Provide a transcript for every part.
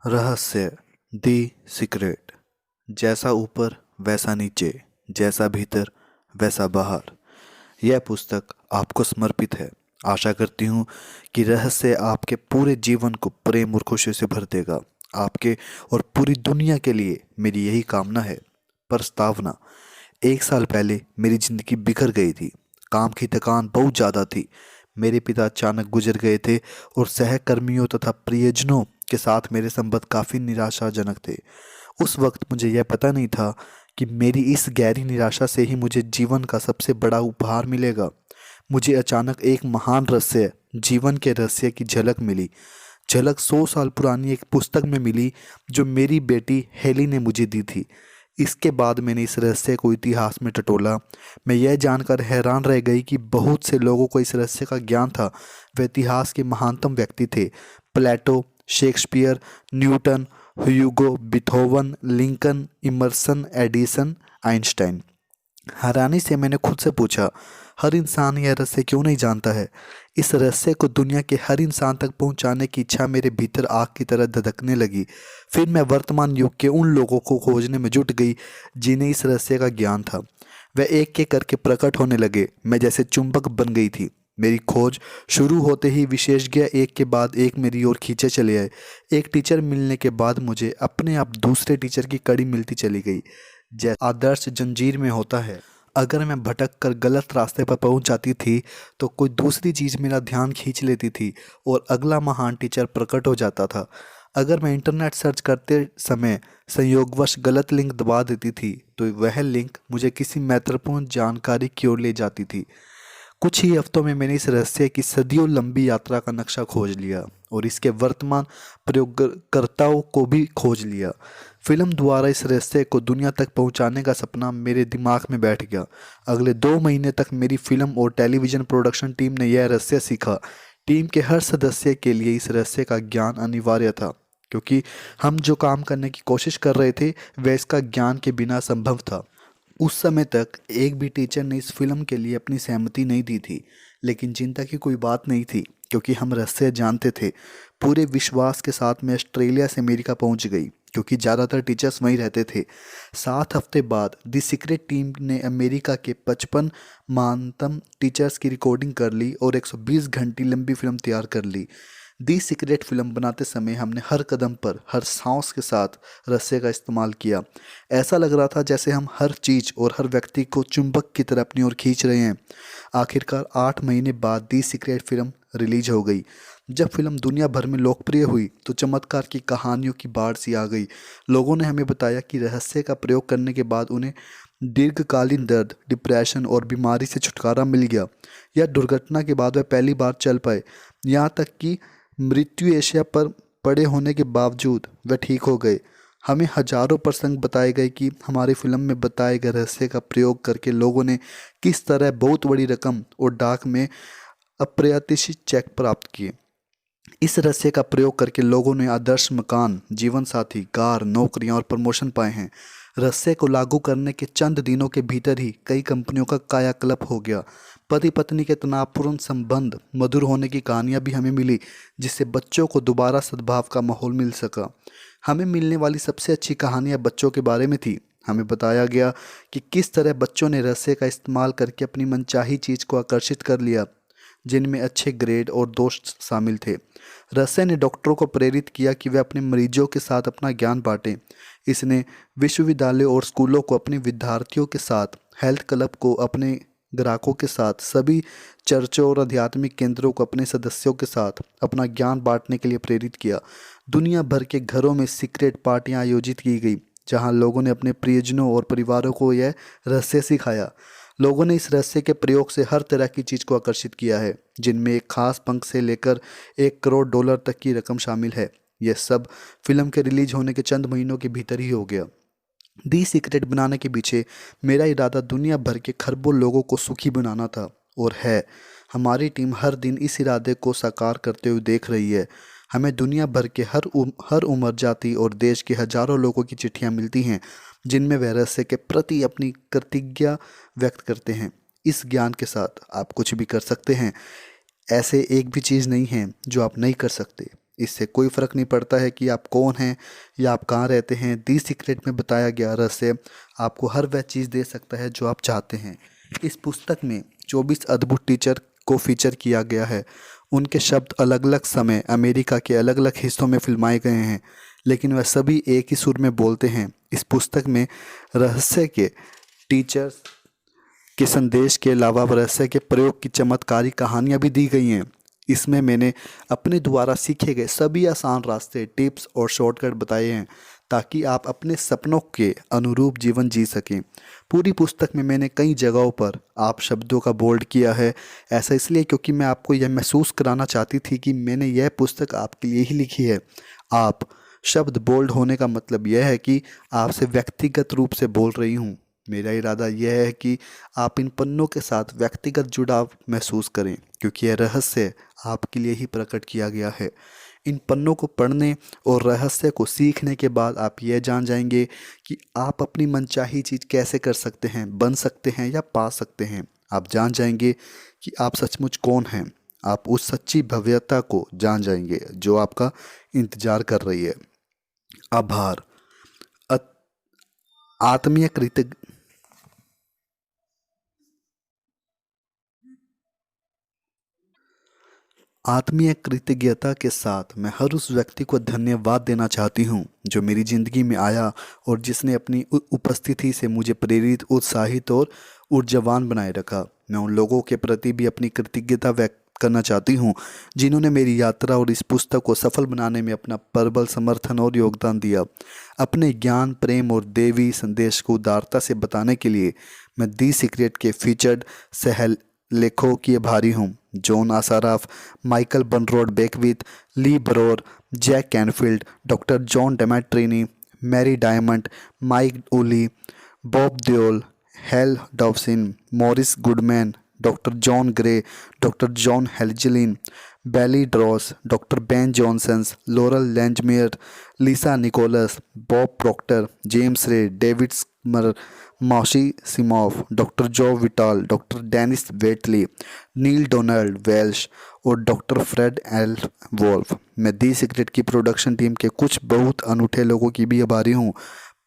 रहस्य दी सीक्रेट। जैसा ऊपर वैसा नीचे, जैसा भीतर वैसा बाहर। यह पुस्तक आपको समर्पित है। आशा करती हूँ कि रहस्य आपके पूरे जीवन को प्रेम और खुशी से भर देगा। आपके और पूरी दुनिया के लिए मेरी यही कामना है। प्रस्तावना। 1 साल पहले मेरी जिंदगी बिखर गई थी। काम की थकान बहुत ज़्यादा थी। मेरे पिता अचानक गुजर गए थे और सहकर्मियों तथा प्रियजनों के साथ मेरे संबंध काफ़ी निराशाजनक थे। उस वक्त मुझे यह पता नहीं था कि मेरी इस गहरी निराशा से ही मुझे जीवन का सबसे बड़ा उपहार मिलेगा। मुझे अचानक एक महान रहस्य, जीवन के रहस्य की झलक मिली। झलक 100 साल पुरानी एक पुस्तक में मिली जो मेरी बेटी हेली ने मुझे दी थी। इसके बाद मैंने इस रहस्य को इतिहास में टटोला। मैं यह जानकर हैरान रह गई कि बहुत से लोगों को इस रहस्य का ज्ञान था। वे इतिहास के महानतम व्यक्ति थे। Plato, Shakespeare, Newton, Hugo, Beethoven, Lincoln, Emerson, Edison, Einstein. हैरानी से मैंने खुद से पूछा, हर इंसान यह रहस्य क्यों नहीं जानता है? इस रहस्य को दुनिया के हर इंसान तक पहुंचाने की इच्छा मेरे भीतर आग की तरह धधकने लगी। फिर मैं वर्तमान युग के उन लोगों को खोजने में जुट गई जिन्हें इस रहस्य का ज्ञान था। वे एक एक करके प्रकट होने लगे। मैं जैसे चुंबक बन गई थी। मेरी खोज शुरू होते ही विशेषज्ञ एक के बाद एक मेरी ओर खींचे चले आए। एक टीचर मिलने के बाद मुझे अपने आप दूसरे टीचर की कड़ी मिलती चली गई। जैसे आदर्श जंजीर में होता है, अगर मैं भटक कर गलत रास्ते पर पहुंच जाती थी तो कोई दूसरी चीज़ मेरा ध्यान खींच लेती थी और अगला महान टीचर प्रकट हो जाता था। अगर मैं इंटरनेट सर्च करते समय संयोगवश गलत लिंक दबा देती थी तो वह लिंक मुझे किसी महत्वपूर्ण जानकारी की ओर ले जाती थी। कुछ ही हफ्तों में मैंने इस रहस्य की सदियों लंबी यात्रा का नक्शा खोज लिया और इसके वर्तमान प्रयोगकर्ताओं को भी खोज लिया। फिल्म द्वारा इस रहस्य को दुनिया तक पहुंचाने का सपना मेरे दिमाग में बैठ गया। अगले 2 महीने तक मेरी फिल्म और टेलीविज़न प्रोडक्शन टीम ने यह रहस्य सीखा। टीम के हर सदस्य के लिए इस रहस्य का ज्ञान अनिवार्य था, क्योंकि हम जो काम करने की कोशिश कर रहे थे वह इसका ज्ञान के बिना संभव था। उस समय तक एक भी टीचर ने इस फिल्म के लिए अपनी सहमति नहीं दी थी, लेकिन चिंता की कोई बात नहीं थी क्योंकि हम रहस्य जानते थे। पूरे विश्वास के साथ मैं ऑस्ट्रेलिया से अमेरिका पहुंच गई क्योंकि ज़्यादातर टीचर्स वहीं रहते थे। 7 हफ्ते बाद द सीक्रेट टीम ने अमेरिका के 55 महानतम टीचर्स की रिकॉर्डिंग कर ली और 120 घंटे लंबी फिल्म तैयार कर ली। दी सीक्रेट फिल्म बनाते समय हमने हर कदम पर, हर सांस के साथ रहस्य का इस्तेमाल किया। ऐसा लग रहा था जैसे हम हर चीज़ और हर व्यक्ति को चुंबक की तरह अपनी ओर खींच रहे हैं। आखिरकार 8 महीने बाद दी सीक्रेट फिल्म रिलीज हो गई। जब फिल्म दुनिया भर में लोकप्रिय हुई तो चमत्कार की कहानियों की बाढ़ सी आ गई। लोगों ने हमें बताया कि रहस्य का प्रयोग करने के बाद उन्हें दीर्घकालीन दर्द, डिप्रेशन और बीमारी से छुटकारा मिल गया। या दुर्घटना के बाद वह पहली बार चल पाए। यहाँ तक कि मृत्यु एशिया पर पड़े होने के बावजूद वह ठीक हो गए। हमें हजारों प्रसंग बताए गए कि हमारी फिल्म में बताए गए रहस्य का प्रयोग करके लोगों ने किस तरह बहुत बड़ी रकम और डाक में अप्रत्याशित चेक प्राप्त किए। इस रहस्य का प्रयोग करके लोगों ने आदर्श मकान, जीवन साथी, कार, नौकरियां और प्रमोशन पाए हैं। रहस्य को लागू करने के चंद दिनों के भीतर ही कई कंपनियों का कायाकल्प हो गया। पति पत्नी के तनावपूर्ण संबंध मधुर होने की कहानियां भी हमें मिली, जिससे बच्चों को दोबारा सद्भाव का माहौल मिल सका। हमें मिलने वाली सबसे अच्छी कहानियां बच्चों के बारे में थी। हमें बताया गया कि किस तरह बच्चों ने रहस्य का इस्तेमाल करके अपनी मनचाही चीज़ को आकर्षित कर लिया, जिनमें अच्छे ग्रेड और दोस्त शामिल थे। रहस्य ने डॉक्टरों को प्रेरित किया कि वे अपने मरीजों के साथ अपना ज्ञान बांटें। इसने विश्वविद्यालयों और स्कूलों को अपने विद्यार्थियों के साथ, हेल्थ क्लब को अपने ग्राहकों के साथ, सभी चर्चों और आध्यात्मिक केंद्रों को अपने सदस्यों के साथ अपना ज्ञान बांटने के लिए प्रेरित किया। दुनिया भर के घरों में सीक्रेट पार्टियां आयोजित की गई जहां लोगों ने अपने प्रियजनों और परिवारों को यह रहस्य सिखाया। लोगों ने इस रहस्य के प्रयोग से हर तरह की चीज़ को आकर्षित किया है, जिनमें एक खास पंख से लेकर $1 करोड़ तक की रकम शामिल है। यह सब फिल्म के रिलीज होने के चंद महीनों के भीतर ही हो गया। दी सीक्रेट बनाने के पीछे मेरा इरादा दुनिया भर के खरबों लोगों को सुखी बनाना था, और है। हमारी टीम हर दिन इस इरादे को साकार करते हुए देख रही है। हमें दुनिया भर के हर उम्र, जाति और देश के हजारों लोगों की चिट्ठियां मिलती हैं जिनमें वे रहस्य के प्रति अपनी कृतज्ञता व्यक्त करते हैं। इस ज्ञान के साथ आप कुछ भी कर सकते हैं। ऐसे एक भी चीज़ नहीं है जो आप नहीं कर सकते। इससे कोई फ़र्क नहीं पड़ता है कि आप कौन हैं या आप कहाँ रहते हैं। दी सीक्रेट में बताया गया रहस्य आपको हर वह चीज़ दे सकता है जो आप चाहते हैं। इस पुस्तक में 24 अद्भुत टीचर को फीचर किया गया है। उनके शब्द अलग अलग समय अमेरिका के अलग अलग हिस्सों में फिल्माए गए हैं, लेकिन वह सभी एक ही सुर में बोलते हैं। इस पुस्तक में रहस्य के टीचर्स के संदेश के अलावा रहस्य के प्रयोग की चमत्कारी कहानियाँ भी दी गई हैं। इसमें मैंने अपने द्वारा सीखे गए सभी आसान रास्ते, टिप्स और शॉर्टकट बताए हैं ताकि आप अपने सपनों के अनुरूप जीवन जी सकें। पूरी पुस्तक में मैंने कई जगहों पर आप शब्दों का बोल्ड किया है। ऐसा इसलिए क्योंकि मैं आपको यह महसूस कराना चाहती थी कि मैंने यह पुस्तक आपके लिए ही लिखी है। आप शब्द बोल्ड होने का मतलब यह है कि आपसे व्यक्तिगत रूप से बोल रही हूँ। मेरा इरादा यह है कि आप इन पन्नों के साथ व्यक्तिगत जुड़ाव महसूस करें, क्योंकि यह रहस्य आपके लिए ही प्रकट किया गया है। इन पन्नों को पढ़ने और रहस्य को सीखने के बाद आप यह जान जाएंगे कि आप अपनी मनचाही चीज़ कैसे कर सकते हैं, बन सकते हैं या पा सकते हैं। आप जान जाएंगे कि आप सचमुच कौन हैं। आप उस सच्ची भव्यता को जान जाएंगे जो आपका इंतजार कर रही है। आभार। अत- आत्मीय कृतज्ञ आत्मीय कृतज्ञता के साथ मैं हर उस व्यक्ति को धन्यवाद देना चाहती हूँ जो मेरी ज़िंदगी में आया और जिसने अपनी उपस्थिति से मुझे प्रेरित, उत्साहित और ऊर्जावान बनाए रखा। मैं उन लोगों के प्रति भी अपनी कृतज्ञता व्यक्त करना चाहती हूँ जिन्होंने मेरी यात्रा और इस पुस्तक को सफल बनाने में अपना प्रबल समर्थन और योगदान दिया। अपने ज्ञान, प्रेम और देवी संदेश को उदारता से बताने के लिए मैं दी सीक्रेट के फीचर्ड सह लेखों की आभारी हूँ। John Assaraf, Michael Bernard Beckwith, Lee Brower, Jack Canfield, doctor John Demartini, Marie Diamond, Mike Olly, Bob Doyle, Hale Dwoskin, Morris Goodman, doctor John Gray, doctor John Hagelin, Bailey Dross, doctor Ben Johnsons, Loral Langemeier, Lisa Nichols, Bob Proctor, James Ray, David Schirmer, Marci Shimoff, doctor Joe Vitale, doctor Denis Waitley, Neale Donald Walsh और doctor Fred Alan Wolf. मैं the Secret की production team के कुछ बहुत अनूठे लोगों की भी आभारी हूँ।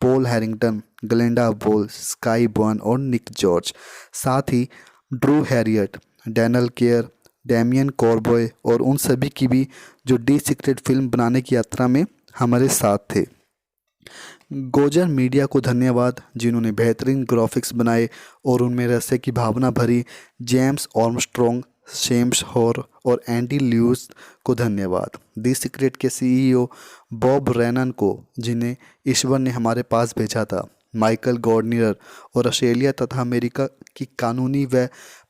Paul Harrington, Glenda Wall, Skye Byrne और निक जॉर्ज। साथ ही Drew Heriot, Daniel Kerr, Damian Corboy और उन सभी की भी जो डी सीक्रेट फिल्म बनाने की यात्रा में हमारे साथ थे। गोजर मीडिया को धन्यवाद जिन्होंने बेहतरीन ग्राफिक्स बनाए और उनमें रहस्य की भावना भरी। जेम्स आर्मस्ट्रॉन्ग, शेम्स हॉर और एंडी ल्यूस को धन्यवाद। दी सीक्रेट के सीईओ बॉब रैनन को जिन्हें ईश्वर ने हमारे पास भेजा था। माइकल गॉर्डनियर और ऑस्ट्रेलिया तथा अमेरिका की कानूनी व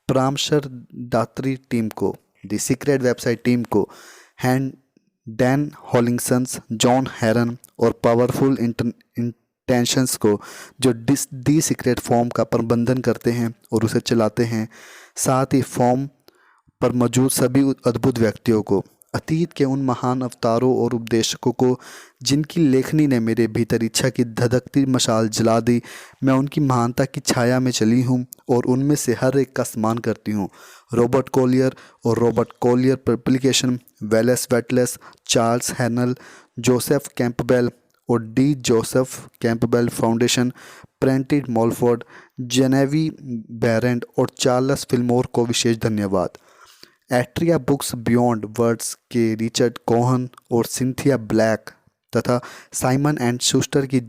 परामर्शदात्री टीम को। दी सीक्रेट वेबसाइट टीम को हैंड डैन हॉलिंगसन्स, जॉन हेरन और पावरफुल इंटेंशंस को जो दी सीक्रेट फॉर्म का प्रबंधन करते हैं और उसे चलाते हैं। साथ ही फॉर्म पर मौजूद सभी अद्भुत व्यक्तियों को, अतीत के उन महान अवतारों और उपदेशकों को जिनकी लेखनी ने मेरे भीतर इच्छा की धधकती मशाल जला दी। मैं उनकी महानता की छाया में चली हूँ और उनमें से हर एक का सम्मान करती हूँ। रॉबर्ट कॉलियर और Robert Collier publication, Wallace weightless, Charles हैनल, Joseph Campbell और डी जोसेफ कैंपबेल फाउंडेशन, प्रेंटिड मॉलफोर्ड, जेनेवी बैरेंट और चार्ल्स फिल्मोर को विशेष धन्यवाद। एट्रिया बुक्स बियॉन्ड वर्ड्स के रिचर्ड कोहन और सिंथिया ब्लैक तथा साइमन एंड शूस्टर की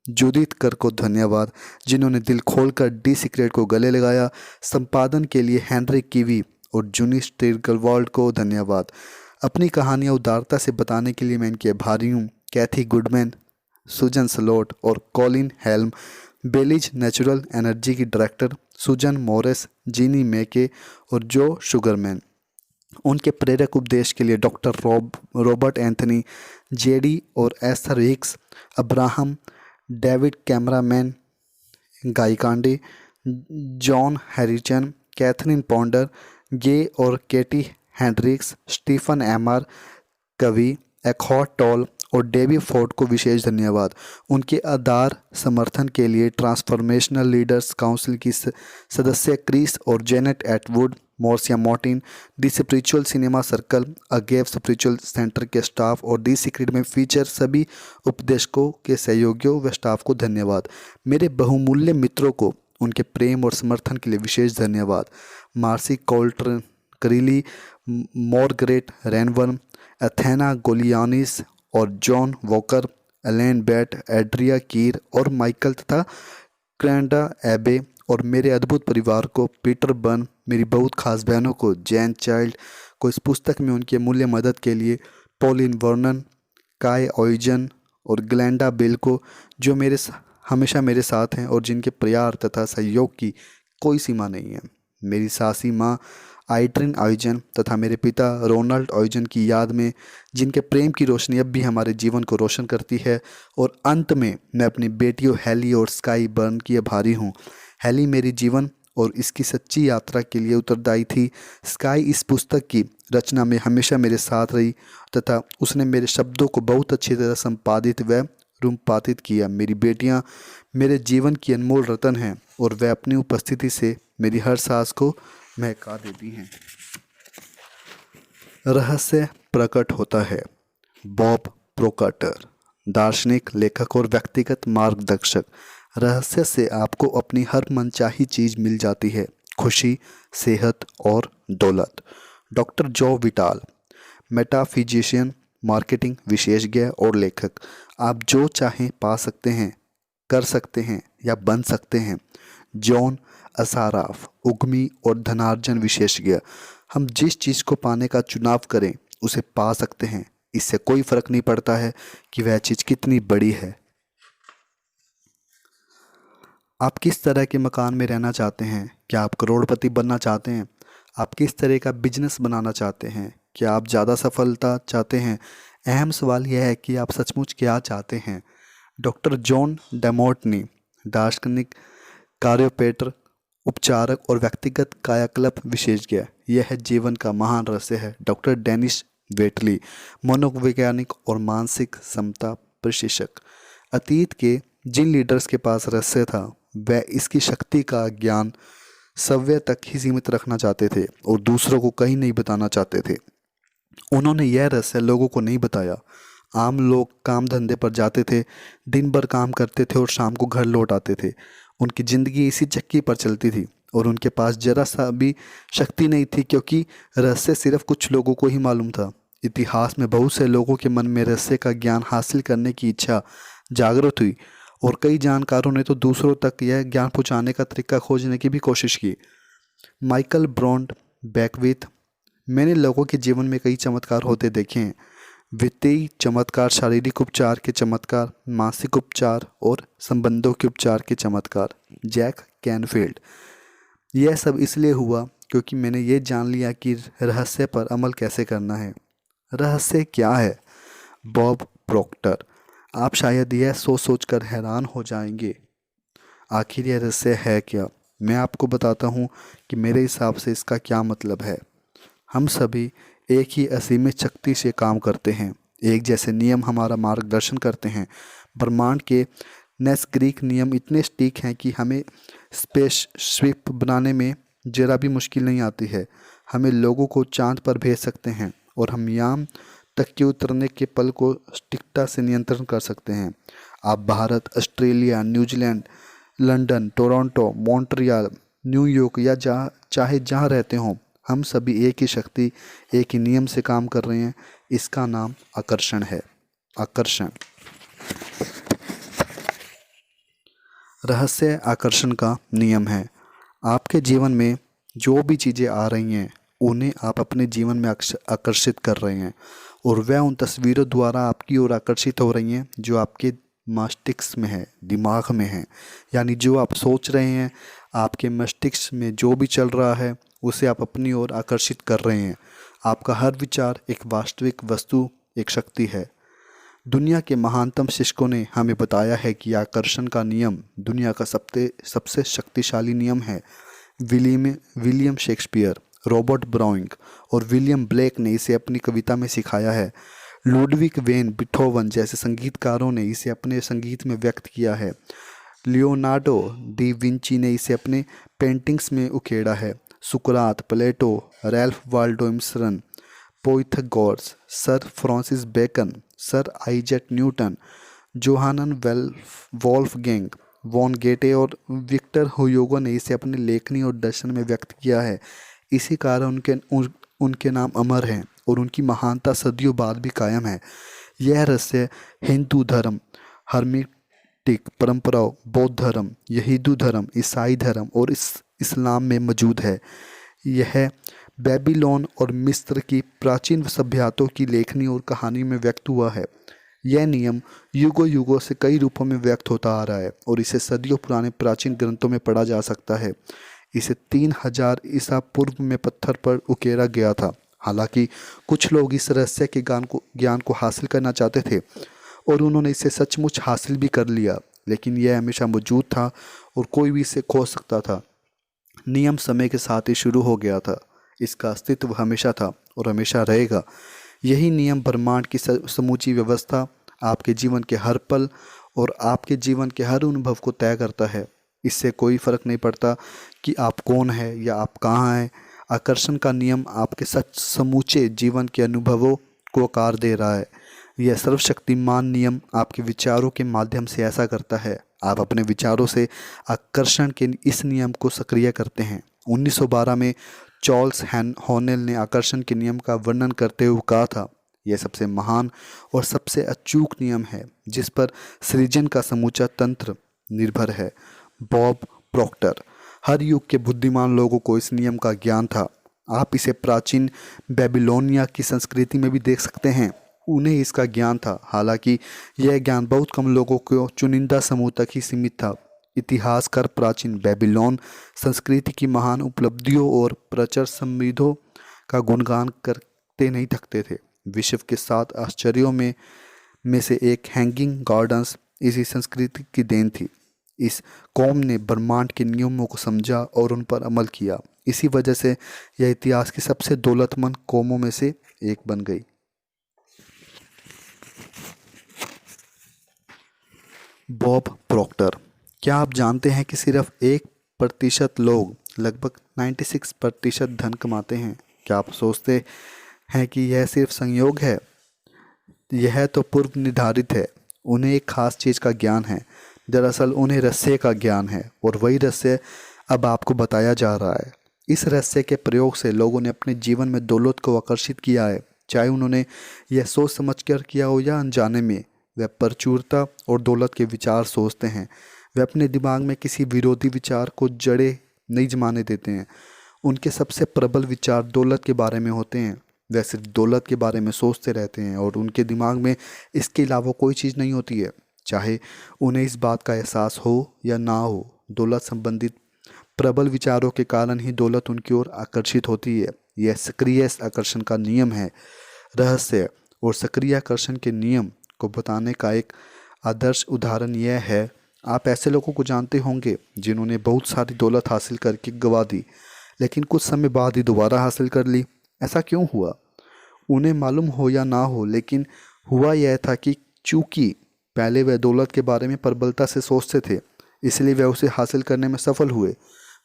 जूडिथ कर को धन्यवाद जिन्होंने दिल खोलकर डी सीक्रेट को गले लगाया। संपादन के लिए हेनरी कीवी और जूनी स्टीगरवाल्ड को धन्यवाद। अपनी कहानियाँ उदारता से बताने के लिए मैं इनके आभारी हूँ। कैथी गुडमैन, सुजन स्लॉट और Colin Helm. Bailey's natural energy की director Susan Morris, Jeannie Mackay और जो शुगरमैन। उनके प्रेरक उपदेश के लिए डॉक्टर रॉबर्ट एंथनी, जेडी और Esther Hicks, Abraham, David Cameron, Gikandi, John Harricharan, Catherine Ponder, Gay और Katie Hendricks, Stephen M R Covey, Eckhart Tolle और डेवी फोर्ड को विशेष धन्यवाद। उनके आधार समर्थन के लिए ट्रांसफॉर्मेशनल लीडर्स काउंसिल की सदस्य क्रिस और Janet Attwood, Marcia Martin, the spiritual cinema circle, Agape spiritual centre के स्टाफ और दी सीक्रेट में फीचर सभी उपदेशकों के सहयोगियों व स्टाफ को धन्यवाद। मेरे बहुमूल्य मित्रों को उनके प्रेम और समर्थन के लिए विशेष धन्यवाद। मार्सी कोल्ट्रन करीली, मॉर्गरेट रेनवर्म, एथेना गोलियानिस और John Walker, Elaine Bate, Andrea Keir और माइकल तथा क्रेंडा एबे और मेरे अद्भुत परिवार को, पीटर बर्न, मेरी बहुत खास बहनों को, जैन चाइल्ड को इस पुस्तक में उनकी अमूल्य मदद के लिए, पॉलिन वर्नन, काय ऑइजन और ग्लैंडा बेल को जो हमेशा मेरे साथ हैं और जिनके प्यार तथा सहयोग की कोई सीमा नहीं है। मेरी सासी माँ आइट्रिन ऑइजन तथा मेरे पिता रोनाल्ड ऑइजन की याद में, जिनके प्रेम की रोशनी अब भी हमारे जीवन को रोशन करती है। और अंत में मैं अपनी बेटियों हेली और स्काई बर्न की आभारी हूँ। हेली मेरी जीवन और इसकी सच्ची यात्रा के लिए उत्तरदायी थी। स्काई इस पुस्तक की रचना में हमेशा मेरे साथ रही तथा उसने मेरे शब्दों को बहुत अच्छी तरह संपादित व रूपांतरित किया। मेरी बेटियां मेरे जीवन की अनमोल रत्न हैं और वह अपनी उपस्थिति से मेरी हर सांस को महका देती हैं। रहस्य प्रकट होता है। बॉब प्रोकाटर, दार्शनिक, लेखक और व्यक्तिगत मार्गदर्शक। रहस्य से आपको अपनी हर मनचाही चीज मिल जाती है, खुशी, सेहत और दौलत। डॉक्टर जो विटाल, मेटाफिजिशियन, मार्केटिंग विशेषज्ञ और लेखक। आप जो चाहें पा सकते हैं, कर सकते हैं या बन सकते हैं। जॉन असाराफ, उद्यमी और धनार्जन विशेषज्ञ। हम जिस चीज़ को पाने का चुनाव करें उसे पा सकते हैं। इससे कोई फर्क नहीं पड़ता है कि वह चीज़ कितनी बड़ी है। आप किस तरह के मकान में रहना चाहते हैं? क्या आप करोड़पति बनना चाहते हैं? आप किस तरह का बिजनेस बनाना चाहते हैं? क्या आप ज़्यादा सफलता चाहते हैं? अहम सवाल यह है कि आप सचमुच क्या चाहते हैं। डॉक्टर जॉन डेमोटनी, दार्शनिक, कार्योपेटर, उपचारक और व्यक्तिगत कायाकल्प विशेषज्ञ। यह जीवन का महान रहस्य है। डॉक्टर डेनिस वेटली, मनोवैज्ञानिक और मानसिक क्षमता प्रशिक्षक। अतीत के जिन लीडर्स के पास रहस्य था वह इसकी शक्ति का ज्ञान सव्य तक ही सीमित रखना चाहते थे और दूसरों को कहीं नहीं बताना चाहते थे। उन्होंने यह रहस्य लोगों को नहीं बताया। आम लोग काम धंधे पर जाते थे, दिन भर काम करते थे और शाम को घर लौट आते थे। उनकी ज़िंदगी इसी चक्की पर चलती थी और उनके पास जरा सा भी शक्ति नहीं थी, क्योंकि रहस्य सिर्फ कुछ लोगों को ही मालूम था। इतिहास में बहुत से लोगों के मन में रहस्य का ज्ञान हासिल करने की इच्छा जागृत हुई और कई जानकारों ने तो दूसरों तक यह ज्ञान पहुँचाने का तरीका खोजने की भी कोशिश की। माइकल ब्रॉन्ड बैकविथ, मैंने लोगों के जीवन में कई चमत्कार होते देखे हैं। वित्तीय चमत्कार, शारीरिक उपचार के चमत्कार, मानसिक उपचार और संबंधों के उपचार के चमत्कार। जैक कैनफील्ड, यह सब इसलिए हुआ क्योंकि मैंने ये जान लिया कि रहस्य पर अमल कैसे करना है। रहस्य क्या है? बॉब प्रोक्टर, आप शायद यह सोच कर हैरान हो जाएंगे, आखिर यह रहस्य है क्या? मैं आपको बताता हूँ कि मेरे हिसाब से इसका क्या मतलब है। हम सभी एक ही असीमित शक्ति से काम करते हैं। एक जैसे नियम हमारा मार्गदर्शन करते हैं। ब्रह्मांड के नैसर्गिक नियम इतने सटीक हैं कि हमें स्पेसशिप बनाने में जरा भी मुश्किल नहीं आती है। हमें लोगों को चांद पर भेज सकते हैं और हम याम तक के उतरने के पल को सटीकता से नियंत्रण कर सकते हैं। आप Bharat, Australia, New Zealand, London, Toronto, Montreal, New York या चाहे जहाँ रहते हों, हम सभी एक ही शक्ति, एक ही नियम से काम कर रहे हैं। इसका नाम आकर्षण है। आकर्षण, रहस्य आकर्षण का नियम है। आपके जीवन में जो भी चीज़ें आ रही हैं उन्हें आप अपने जीवन में आकर्षित कर रहे हैं और वह उन तस्वीरों द्वारा आपकी ओर आकर्षित हो रही हैं जो आपके मस्तिष्क में है, दिमाग में है। यानी जो आप सोच रहे हैं, आपके मस्तिष्क में जो भी चल रहा है उसे आप अपनी ओर आकर्षित कर रहे हैं। आपका हर विचार एक वास्तविक वस्तु, एक शक्ति है। दुनिया के महानतम शिक्षकों ने हमें बताया है कि आकर्षण का नियम दुनिया का सबसे शक्तिशाली नियम है। विलियम शेक्सपियर, रॉबर्ट ब्राउनिंग और विलियम ब्लेक ने इसे अपनी कविता में सिखाया है। लुडविग वेन बीथोवन जैसे संगीतकारों ने इसे अपने संगीत में व्यक्त किया है। लियोनार्डो डी विंची ने इसे अपने पेंटिंग्स में उकेरा है। सुकरात, Plato, Ralph Waldo Emerson, Pythagoras, sir Francis Bacon, sir Isaac Newton, Johann Wolfgang von Goethe और विक्टर ह्यूगो ने इसे अपनी लेखनी और दर्शन में व्यक्त किया है। इसी कारण उनके नाम अमर हैं और उनकी महानता सदियों बाद भी कायम है। यह रहस्य हिंदू धर्म, हर्मेटिक परंपराओं, बौद्ध धर्म, यहूदी धर्म, ईसाई धर्म और इस्लाम में मौजूद है। यह बेबीलोन और मिस्र की प्राचीन सभ्यताओं की लेखनी और कहानी में व्यक्त हुआ है। यह नियम युगों युगों से कई रूपों में व्यक्त होता आ रहा है और इसे सदियों पुराने प्राचीन ग्रंथों में पढ़ा जा सकता है। इसे 3000 ईसा पूर्व में पत्थर पर उकेरा गया था। हालांकि कुछ लोग इस रहस्य के ज्ञान को हासिल करना चाहते थे और उन्होंने इसे सचमुच हासिल भी कर लिया, लेकिन यह हमेशा मौजूद था और कोई भी इसे खो सकता था। नियम समय के साथ ही शुरू हो गया था। इसका अस्तित्व हमेशा था और हमेशा रहेगा। यही नियम ब्रह्मांड की समूची व्यवस्था, आपके जीवन के हर पल और आपके जीवन के हर अनुभव को तय करता है। इससे कोई फर्क नहीं पड़ता कि आप कौन हैं या आप कहाँ हैं। आकर्षण का नियम आपके समूचे जीवन के अनुभवों को आकार दे रहा है। यह सर्वशक्तिमान नियम आपके विचारों के माध्यम से ऐसा करता है। आप अपने विचारों से आकर्षण के इस नियम को सक्रिय करते हैं। 1912 में चार्ल्स हॉनेल ने आकर्षण के नियम का वर्णन करते हुए कहा था, यह सबसे महान और सबसे अचूक नियम है जिस पर सृजन का समूचा तंत्र निर्भर है। Bob Procter. हर युग के बुद्धिमान लोगों को इस नियम का ज्ञान था। आप इसे प्राचीन बेबीलोनिया की संस्कृति में भी देख सकते हैं। उन्हें इसका ज्ञान था, हालांकि यह ज्ञान बहुत कम लोगों को चुनिंदा समूह तक ही सीमित था। इतिहासकार प्राचीन बेबीलोन संस्कृति की महान उपलब्धियों और प्रचर समृद्धों का गुणगान करते नहीं थकते थे। विश्व के 7 आश्चर्यों में से एक हैंगिंग गार्डन्स इसी संस्कृति की देन थी। इस कौम ने ब्रह्मांड के नियमों को समझा और उन पर अमल किया। इसी वजह से यह इतिहास की सबसे दौलतमंद कौमों में से एक बन गई। Bob Procter. क्या आप जानते हैं कि सिर्फ 1% लोग लगभग 96% धन कमाते हैं? क्या आप सोचते हैं कि यह सिर्फ संयोग है? यह तो पूर्व निर्धारित है। उन्हें एक खास चीज़ का ज्ञान है। दरअसल उन्हें रहस्य का ज्ञान है और वही रहस्य अब आपको बताया जा रहा है। इस रहस्य के प्रयोग से लोगों ने अपने जीवन में दौलत को आकर्षित किया है, चाहे उन्होंने यह सोच समझकर किया हो या अनजाने में। वे प्रचुरता और दौलत के विचार सोचते हैं। वे अपने दिमाग में किसी विरोधी विचार को जड़े नहीं जमाने देते हैं। उनके सबसे प्रबल विचार दौलत के बारे में होते हैं। वे सिर्फ दौलत के बारे में सोचते रहते हैं और उनके दिमाग में इसके अलावा कोई चीज़ नहीं होती है, चाहे उन्हें इस बात का एहसास हो या ना हो। दौलत संबंधित प्रबल विचारों के कारण ही दौलत उनकी ओर आकर्षित होती है। यह सक्रिय आकर्षण का नियम है। रहस्य और सक्रिय आकर्षण के नियम को बताने का एक आदर्श उदाहरण यह है, आप ऐसे लोगों को जानते होंगे जिन्होंने बहुत सारी दौलत हासिल करके गंवा दी, लेकिन कुछ समय बाद ही दोबारा हासिल कर ली। ऐसा क्यों हुआ? उन्हें मालूम हो या ना हो, लेकिन हुआ यह था कि चूंकि पहले वह दौलत के बारे में प्रबलता से सोचते थे, इसलिए वह उसे हासिल करने में सफल हुए।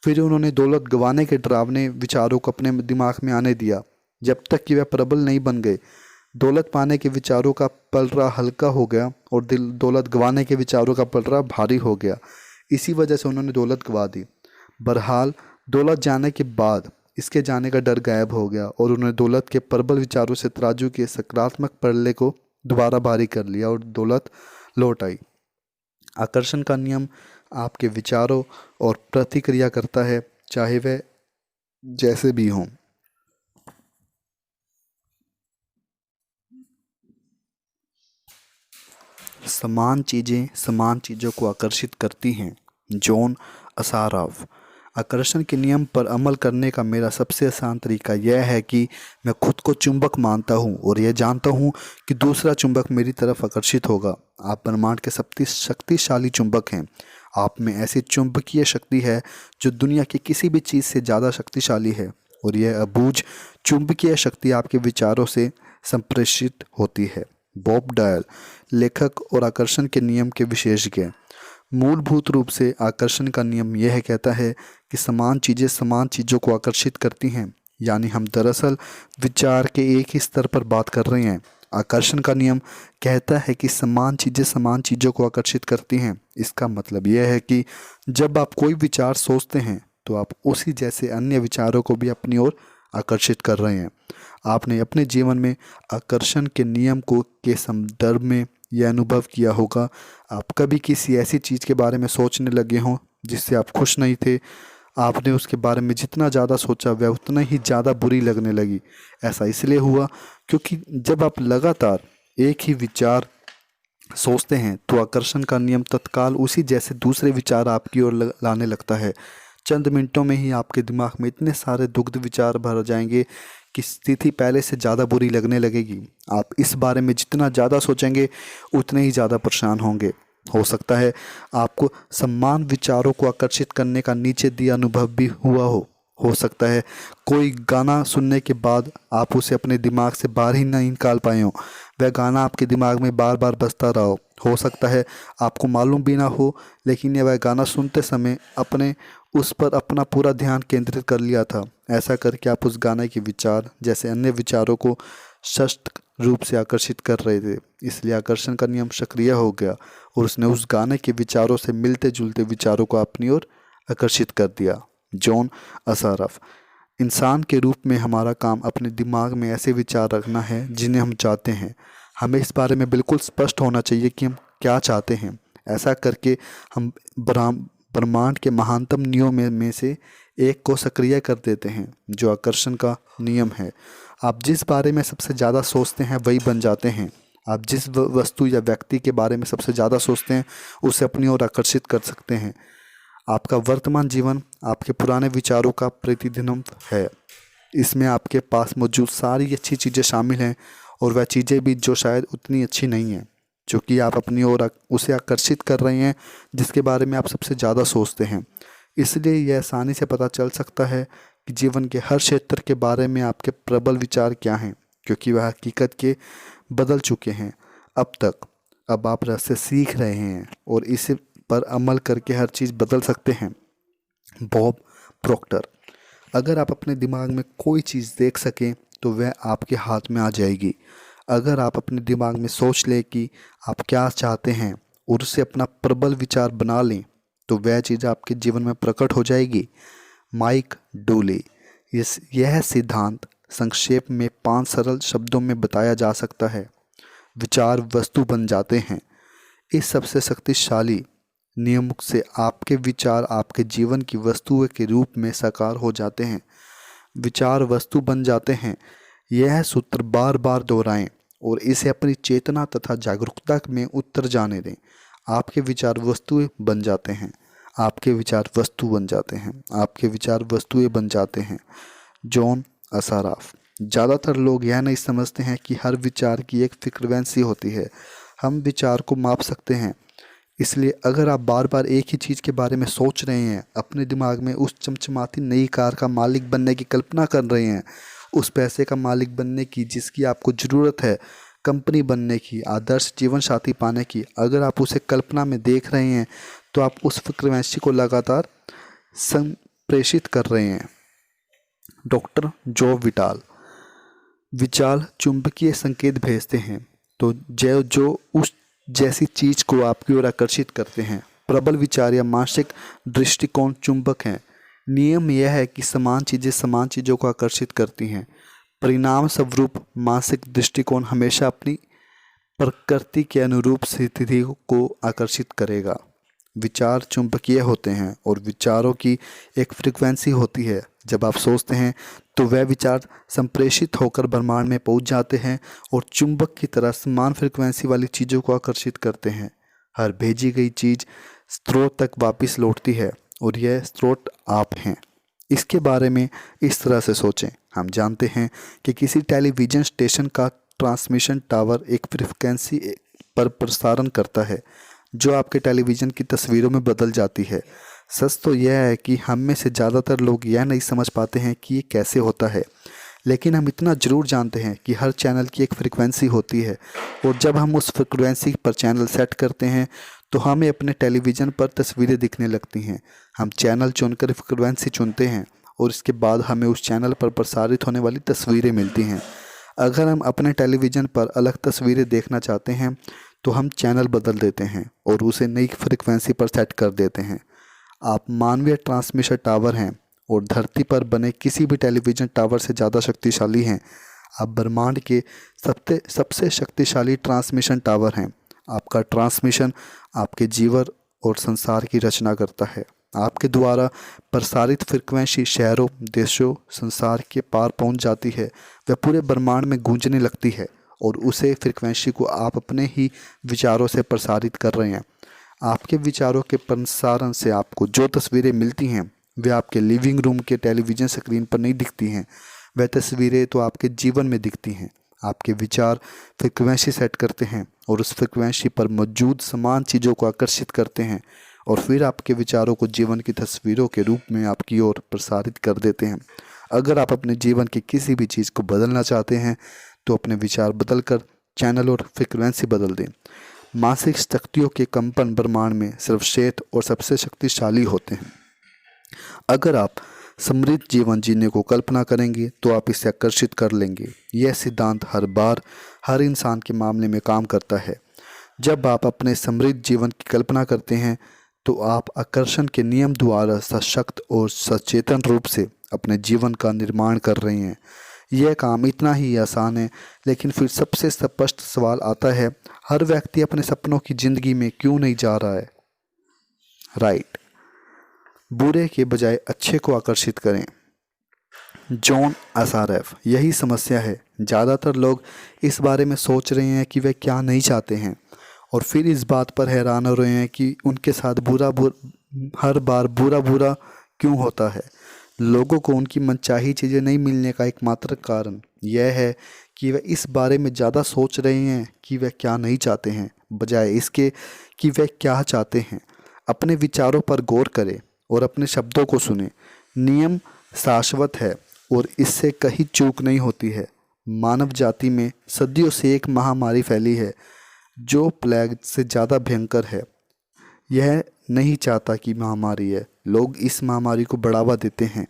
फिर उन्होंने दौलत गंवाने के डरावने विचारों को अपने दिमाग में आने दिया जब तक कि वह प्रबल नहीं बन गए। दौलत पाने के विचारों का पलड़ा हल्का हो गया और दौलत गंवाने के विचारों का पलड़ा भारी हो गया। इसी वजह से उन्होंने दौलत गंवा दी। बहरहाल दौलत जाने के बाद इसके जाने का डर गायब हो गया और उन्होंने दौलत के प्रबल विचारों से तराजू के सकारात्मक पलड़े को दोबारा भारी कर लिया और दौलत लौट आई। आकर्षण का नियम आपके विचारों और प्रतिक्रिया करता है, चाहे वह जैसे भी हों। समान चीज़ें समान चीज़ों को आकर्षित करती हैं। जॉन असाराव। आकर्षण के नियम पर अमल करने का मेरा सबसे आसान तरीका यह है कि मैं खुद को चुंबक मानता हूँ और यह जानता हूँ कि दूसरा चुंबक मेरी तरफ आकर्षित होगा। आप ब्रह्मांड के सबसे शक्तिशाली चुंबक हैं। आप में ऐसी चुंबकीय शक्ति है जो दुनिया की किसी भी चीज़ से ज़्यादा शक्तिशाली है और यह अबूझ चुंबकीय शक्ति आपके विचारों से संप्रेषित होती है। बॉब डायल, लेखक और आकर्षण के नियम के विशेषज्ञ। मूलभूत रूप से आकर्षण का नियम यह कहता है कि समान चीज़ें समान चीज़ों को आकर्षित करती हैं, यानी हम दरअसल विचार के एक ही स्तर पर बात कर रहे हैं। आकर्षण का नियम कहता है कि समान चीज़ें समान चीज़ों को आकर्षित करती हैं। इसका मतलब यह है कि जब आप कोई विचार सोचते हैं तो आप उसी जैसे अन्य विचारों को भी अपनी ओर आकर्षित कर रहे हैं। आपने अपने जीवन में आकर्षण के नियम को के संदर्भ में यह अनुभव किया होगा। आप कभी किसी ऐसी चीज़ के बारे में सोचने लगे हों जिससे आप खुश नहीं थे। आपने उसके बारे में जितना ज़्यादा सोचा वह उतना ही ज़्यादा बुरी लगने लगी। ऐसा इसलिए हुआ क्योंकि जब आप लगातार एक ही विचार सोचते हैं तो आकर्षण का नियम तत्काल उसी जैसे दूसरे विचार आपकी ओर लाने लगता है। चंद मिनटों में ही आपके दिमाग में इतने सारे दुग्ध विचार भर जाएंगे कि स्थिति पहले से ज़्यादा बुरी लगने लगेगी। आप इस बारे में जितना ज़्यादा सोचेंगे उतने ही ज़्यादा परेशान होंगे। हो सकता है आपको समान विचारों को आकर्षित करने का नीचे दिया अनुभव भी हुआ हो सकता है कोई गाना सुनने के बाद आप उसे अपने दिमाग से बाहर ही नहीं निकाल पाए हो, वह गाना आपके दिमाग में बार बार बजता रहा हो सकता है आपको मालूम भी ना हो लेकिन वह गाना सुनते समय अपने उस पर अपना पूरा ध्यान केंद्रित कर लिया था। ऐसा करके आप उस गाने के विचार जैसे अन्य विचारों को सशक्त रूप से आकर्षित कर रहे थे। इसलिए आकर्षण का नियम सक्रिय हो गया और उसने उस गाने के विचारों से मिलते जुलते विचारों को अपनी ओर आकर्षित कर दिया। जॉन असारफ। इंसान के रूप में हमारा काम अपने दिमाग में ऐसे विचार रखना है जिन्हें हम चाहते हैं। हमें इस बारे में बिल्कुल स्पष्ट होना चाहिए कि हम क्या चाहते हैं। ऐसा करके हम ब्रह्मांड के महानतम नियमों में से एक को सक्रिय कर देते हैं जो आकर्षण का नियम है। आप जिस बारे में सबसे ज़्यादा सोचते हैं वही बन जाते हैं। आप जिस वस्तु या व्यक्ति के बारे में सबसे ज़्यादा सोचते हैं उसे अपनी ओर आकर्षित कर सकते हैं। आपका वर्तमान जीवन आपके पुराने विचारों का प्रतिनिधित्व है। इसमें आपके पास मौजूद सारी अच्छी चीज़ें शामिल हैं और वह चीज़ें भी जो शायद उतनी अच्छी नहीं हैं, क्योंकि आप अपनी ओर उसे आकर्षित कर रहे हैं जिसके बारे में आप सबसे ज़्यादा सोचते हैं। इसलिए यह आसानी से पता चल सकता है कि जीवन के हर क्षेत्र के बारे में आपके प्रबल विचार क्या हैं, क्योंकि वह हकीकत के बदल चुके हैं अब आप रस्ते सीख रहे हैं और इस पर अमल करके हर चीज़ बदल सकते हैं। Bob proctor. अगर आप अपने दिमाग में कोई चीज़ देख सकें तो वह आपके हाथ में आ जाएगी। अगर आप अपने दिमाग में सोच लें कि आप क्या चाहते हैं और उसे अपना प्रबल विचार बना लें तो वह चीज़ आपके जीवन में प्रकट हो जाएगी। माइक डूली। यह सिद्धांत संक्षेप में 5 सरल शब्दों में बताया जा सकता है। विचार वस्तु बन जाते हैं। इस सबसे शक्तिशाली नियम से आपके विचार आपके जीवन की वस्तुओं के रूप में साकार हो जाते हैं। विचार वस्तु बन जाते हैं। यह सूत्र बार बार दोहराएं और इसे अपनी चेतना तथा जागरूकता में उतर जाने दें। आपके विचार वस्तुएं बन जाते हैं। आपके विचार वस्तु बन जाते हैं। आपके विचार वस्तुएं बन जाते हैं। जॉन असाराफ। ज़्यादातर लोग यह नहीं समझते हैं कि हर विचार की एक फ्रीक्वेंसी होती है। हम विचार को माप सकते हैं। इसलिए अगर आप बार बार एक ही चीज़ के बारे में सोच रहे हैं, अपने दिमाग में उस चमचमाती नई कार का मालिक बनने की कल्पना कर रहे हैं, उस पैसे का मालिक बनने की जिसकी आपको ज़रूरत है, कंपनी बनने की, आदर्श जीवन साथी पाने की, अगर आप उसे कल्पना में देख रहे हैं तो आप उस फ्रीक्वेंसी को लगातार संप्रेषित कर रहे हैं। Doctor Joe vital. विचार चुंबकीय संकेत भेजते हैं तो जो उस जैसी चीज को आपकी ओर आकर्षित करते हैं। प्रबल विचार या मानसिक दृष्टिकोण चुंबक हैं। नियम यह है कि समान चीज़ें समान चीज़ों को आकर्षित करती हैं। परिणाम स्वरूप मानसिक दृष्टिकोण हमेशा अपनी प्रकृति के अनुरूप स्थिति को आकर्षित करेगा। विचार चुंबकीय होते हैं और विचारों की एक फ्रीक्वेंसी होती है। जब आप सोचते हैं तो वह विचार संप्रेषित होकर ब्रह्मांड में पहुंच जाते हैं और चुंबक की तरह समान फ्रीक्वेंसी वाली चीज़ों को आकर्षित करते हैं। हर भेजी गई चीज़ स्रोत तक वापस लौटती है और यह स्रोत आप हैं। इसके बारे में इस तरह से सोचें। हम जानते हैं कि किसी टेलीविज़न स्टेशन का ट्रांसमिशन टावर एक फ्रीक्वेंसी पर प्रसारण करता है जो आपके टेलीविज़न की तस्वीरों में बदल जाती है। सच तो यह है कि हम में से ज़्यादातर लोग यह नहीं समझ पाते हैं कि ये कैसे होता है, लेकिन हम इतना ज़रूर जानते हैं कि हर चैनल की एक फ्रीक्वेंसी होती है और जब हम उस फ्रीक्वेंसी पर चैनल सेट करते हैं तो हमें अपने टेलीविज़न पर तस्वीरें दिखने लगती हैं। हम चैनल चुनकर फ्रिक्वेंसी चुनते हैं और इसके बाद हमें उस चैनल पर प्रसारित होने वाली तस्वीरें मिलती हैं। अगर हम अपने टेलीविज़न पर अलग तस्वीरें देखना चाहते हैं तो हम चैनल बदल देते हैं और उसे नई फ्रिक्वेंसी पर सेट कर देते हैं। आप मानवीय ट्रांसमिशन टावर हैं और धरती पर बने किसी भी टेलीविज़न टावर से ज़्यादा शक्तिशाली हैं। आप ब्रह्मांड के सबसे सबसे शक्तिशाली ट्रांसमिशन टावर हैं। आपका ट्रांसमिशन आपके जीवन और संसार की रचना करता है। आपके द्वारा प्रसारित फ्रिक्वेंसी शहरों, देशों, संसार के पार पहुंच जाती है। वह पूरे ब्रह्मांड में गूंजने लगती है और उसे फ्रिक्वेंसी को आप अपने ही विचारों से प्रसारित कर रहे हैं। आपके विचारों के प्रसारण से आपको जो तस्वीरें मिलती हैं वे आपके लिविंग रूम के टेलीविज़न स्क्रीन पर नहीं दिखती हैं। वह तस्वीरें तो आपके जीवन में दिखती हैं। आपके विचार फ्रिक्वेंसी सेट करते हैं और उस फ्रिक्वेंसी पर मौजूद समान चीज़ों को आकर्षित करते हैं और फिर आपके विचारों को जीवन की तस्वीरों के रूप में आपकी ओर प्रसारित कर देते हैं। अगर आप अपने जीवन की किसी भी चीज़ को बदलना चाहते हैं तो अपने विचार बदलकर चैनल और फ्रिक्वेंसी बदल दें। मानसिक शक्तियों के कंपन ब्रह्मांड में सर्वश्रेष्ठ और सबसे शक्तिशाली होते हैं। अगर आप समृद्ध जीवन जीने को कल्पना करेंगे तो आप इसे आकर्षित कर लेंगे। यह सिद्धांत हर बार हर इंसान के मामले में काम करता है। जब आप अपने समृद्ध जीवन की कल्पना करते हैं तो आप आकर्षण के नियम द्वारा सशक्त और सचेतन रूप से अपने जीवन का निर्माण कर रहे हैं। यह काम इतना ही आसान है, लेकिन फिर सबसे स्पष्ट सवाल आता है, हर व्यक्ति अपने सपनों की ज़िंदगी में क्यों नहीं जा रहा है? राइट, बुरे के बजाय अच्छे को आकर्षित करें। John SRF. यही समस्या है। ज़्यादातर लोग इस बारे में सोच रहे हैं कि वे क्या नहीं चाहते हैं और फिर इस बात पर हैरान हो रहे हैं कि उनके साथ हर बार बुरा क्यों होता है। लोगों को उनकी मनचाही चीज़ें नहीं मिलने का एकमात्र कारण यह है कि वे इस बारे में ज़्यादा सोच रहे हैं कि वे क्या नहीं चाहते हैं, बजाय इसके कि वे क्या चाहते हैं। अपने विचारों पर गौर करें और अपने शब्दों को सुने। नियम शाश्वत है और इससे कहीं चूक नहीं होती है। मानव जाति में सदियों से एक महामारी फैली है जो प्लेग से ज़्यादा भयंकर है। यह नहीं चाहता कि महामारी है। लोग इस महामारी को बढ़ावा देते हैं।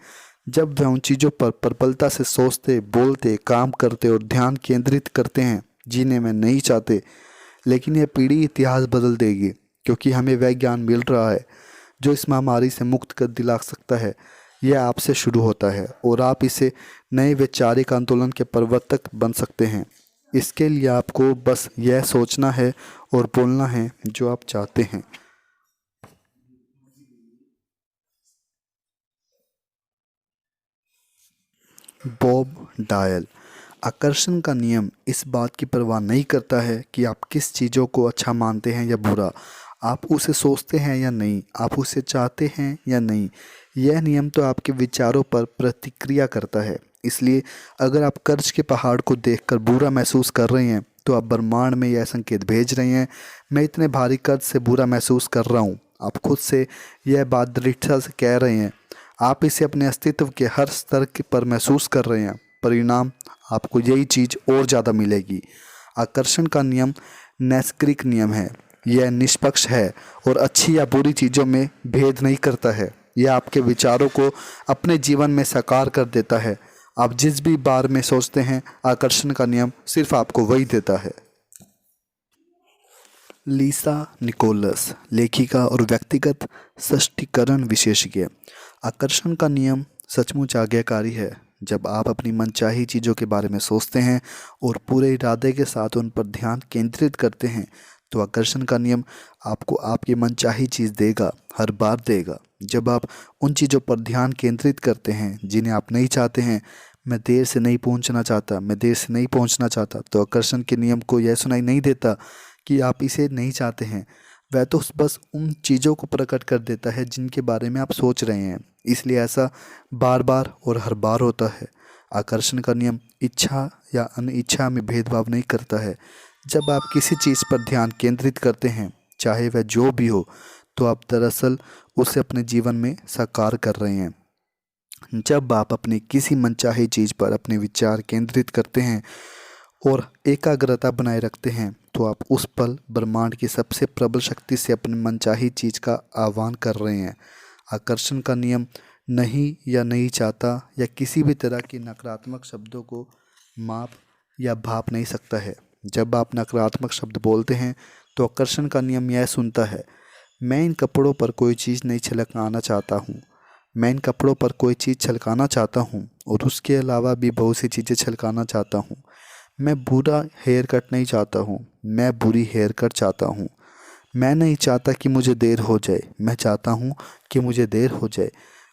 जब वे उन चीज़ों पर प्रबलता से सोचते, बोलते, काम करते और ध्यान केंद्रित करते हैं जिन्हें वे नहीं चाहते। लेकिन यह पीढ़ी इतिहास बदल देगी, क्योंकि हमें वह ज्ञान मिल रहा है जो इस महामारी से मुक्त कर दिला सकता है। यह आपसे शुरू होता है और आप इसे नए वैचारिक आंदोलन के प्रवर्तक बन सकते हैं। इसके लिए आपको बस यह सोचना है और बोलना है जो आप चाहते हैं। Bob dial. आकर्षण का नियम इस बात की परवाह नहीं करता है कि आप किस चीज़ों को अच्छा मानते हैं या बुरा, आप उसे सोचते हैं या नहीं, आप उसे चाहते हैं या नहीं। यह नियम तो आपके विचारों पर प्रतिक्रिया करता है। इसलिए अगर आप कर्ज के पहाड़ को देखकर बुरा महसूस कर रहे हैं तो आप ब्रह्मांड में यह संकेत भेज रहे हैं, मैं इतने भारी कर्ज से बुरा महसूस कर रहा हूँ। आप खुद से यह बात दृढ़ता से कह रहे हैं। आप इसे अपने अस्तित्व के हर स्तर पर महसूस कर रहे हैं। परिणाम आपको यही चीज़ और ज़्यादा मिलेगी। आकर्षण का नियम नैसर्गिक नियम है। यह निष्पक्ष है और अच्छी या बुरी चीज़ों में भेद नहीं करता है। यह आपके विचारों को अपने जीवन में साकार कर देता है। आप जिस भी बार में सोचते हैं, आकर्षण का नियम सिर्फ आपको वही देता है। लीसा निकोलस, लेखिका और व्यक्तिगत सशक्तिकरण विशेषज्ञ। आकर्षण का नियम सचमुच आज्ञाकारी है। जब आप अपनी मनचाही चीज़ों के बारे में सोचते हैं और पूरे इरादे के साथ उन पर ध्यान केंद्रित करते हैं तो आकर्षण का नियम आपको आपकी मनचाही चीज़ देगा, हर बार देगा। जब आप उन चीज़ों पर ध्यान केंद्रित करते हैं जिन्हें आप नहीं चाहते हैं, मैं देर से नहीं पहुंचना चाहता, मैं देर से नहीं पहुंचना चाहता, तो आकर्षण के नियम को यह सुनाई नहीं देता कि आप इसे नहीं चाहते हैं। वह तो बस उन चीज़ों को प्रकट कर देता है जिनके बारे में आप सोच रहे हैं। इसलिए ऐसा बार बार और हर बार होता है। आकर्षण का नियम इच्छा या अनिच्छा में भेदभाव नहीं करता है। जब आप किसी चीज़ पर ध्यान केंद्रित करते हैं, चाहे वह जो भी हो, तो आप दरअसल उसे अपने जीवन में साकार कर रहे हैं। जब आप अपनी किसी मनचाही चीज़ पर अपने विचार केंद्रित करते हैं और एकाग्रता बनाए रखते हैं तो आप उस पल ब्रह्मांड की सबसे प्रबल शक्ति से अपनी मनचाही चीज़ का आह्वान कर रहे हैं। आकर्षण का नियम नहीं या नहीं चाहता या किसी भी तरह की नकारात्मक शब्दों को माप या भाप नहीं सकता है। जब आप नकारात्मक शब्द बोलते हैं तो आकर्षण का नियम यह सुनता है, मैं इन कपड़ों पर कोई चीज़ नहीं छलकाना चाहता हूँ, मैं इन कपड़ों पर कोई चीज़ छलकाना चाहता हूँ और उसके अलावा भी बहुत सी चीज़ें छलकाना चाहता हूँ। मैं बुरा हेयर कट नहीं चाहता हूँ, मैं बुरी हेयर कट चाहता हूँ। मैं नहीं चाहता कि मुझे देर हो जाए, मैं चाहता हूँ कि मुझे देर हो जाए।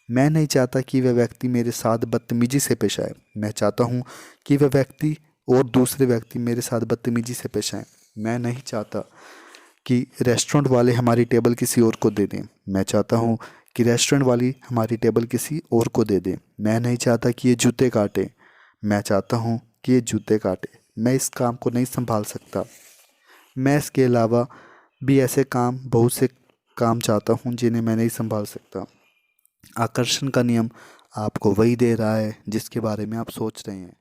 मैं नहीं चाहता कि वह व्यक्ति मेरे साथ बदतमीजी से पेश आए, मैं चाहता हूँ कि वह व्यक्ति और दूसरे व्यक्ति मेरे साथ बदतमीजी से पेश आए। मैं नहीं चाहता कि रेस्टोरेंट वाले हमारी टेबल किसी और को दे दें, मैं चाहता हूँ कि रेस्टोरेंट वाली हमारी टेबल किसी और को दे दें। मैं नहीं चाहता कि ये जूते काटे, मैं चाहता हूँ कि ये जूते काटे। मैं इस काम को नहीं संभाल सकता। मैं इसके अलावा भी ऐसे काम, बहुत से काम चाहता हूँ जिन्हें मैं नहीं संभाल सकता। आकर्षण का नियम आपको वही दे रहा है जिसके बारे में आप सोच रहे हैं।